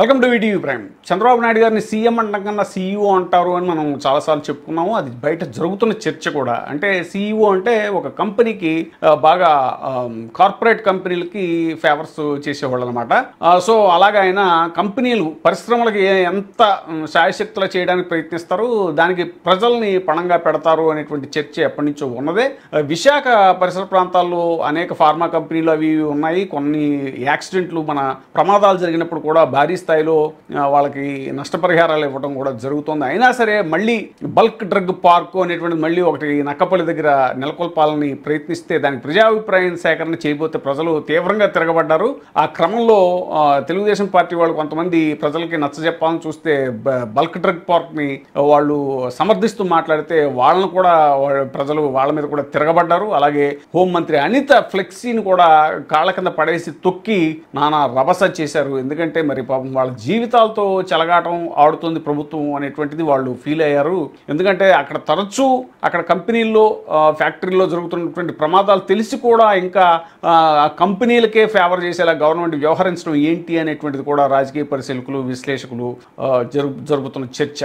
Welcome to VTV prime. Chandrababu Naidu గారిని CM అంటాం కన్నా సీఈఓ అంటారు అని మనం చాలాసార్లు చెప్పుకున్నాము. అది బయట జరుగుతున్న చర్చ కూడా. అంటే సీఈఓ అంటే ఒక కంపెనీకి బాగా కార్పొరేట్ కంపెనీలకి ఫేవర్స్ చేసేవాళ్ళు అనమాట. సో అలాగే ఆయన కంపెనీలు పరిశ్రమలకి ఎంత శాయశక్తులు చేయడానికి ప్రయత్నిస్తారు, దానికి ప్రజల్ని పణంగా పెడతారు అనేటువంటి చర్చ ఎప్పటి నుంచో ఉన్నదే. విశాఖ పరిసర ప్రాంతాల్లో అనేక ఫార్మా కంపెనీలు అవి ఉన్నాయి. కొన్ని యాక్సిడెంట్లు, మన ప్రమాదాలు జరిగినప్పుడు కూడా భారీ స్థాయిలో వాళ్ళకి నష్టపరిహారాలు ఇవ్వడం కూడా జరుగుతుంది. అయినా సరే మళ్ళీ బల్క్ డ్రగ్ పార్క్ అనేటువంటి మళ్ళీ ఒకటి నక్కపల్లి దగ్గర నెలకొల్పాలని ప్రయత్నిస్తే దానికి ప్రజాభిప్రాయం సేకరణ చేయబోతే ప్రజలు తీవ్రంగా తిరగబడ్డారు. ఆ క్రమంలో తెలుగుదేశం పార్టీ వాళ్ళు కొంతమంది ప్రజలకి నచ్చజెప్పాలని చూస్తే బల్క్ డ్రగ్ పార్క్ని వాళ్ళు సమర్థిస్తూ మాట్లాడితే వాళ్ళను కూడా ప్రజలు వాళ్ళ మీద కూడా తిరగబడ్డారు. అలాగే హోంమంత్రి అనిత ఫ్లెక్సీని కూడా కాళ్ళ కింద పడేసి తొక్కి నానా రభస చేశారు. ఎందుకంటే మరి పాపం వాళ్ళ జీవితాలతో చెలగాటం ఆడుతుంది ప్రభుత్వం అనేటువంటిది వాళ్ళు ఫీల్ అయ్యారు. ఎందుకంటే అక్కడ తరచూ అక్కడ కంపెనీల్లో ఫ్యాక్టరీల్లో జరుగుతున్నటువంటి ప్రమాదాలు తెలిసి కూడా ఇంకా కంపెనీలకే ఫేవర్ చేసేలా గవర్నమెంట్ వ్యవహరించడం ఏంటి అనేటువంటిది కూడా రాజకీయ పరిశీలకులు, విశ్లేషకులు జరుగుతున్న చర్చ.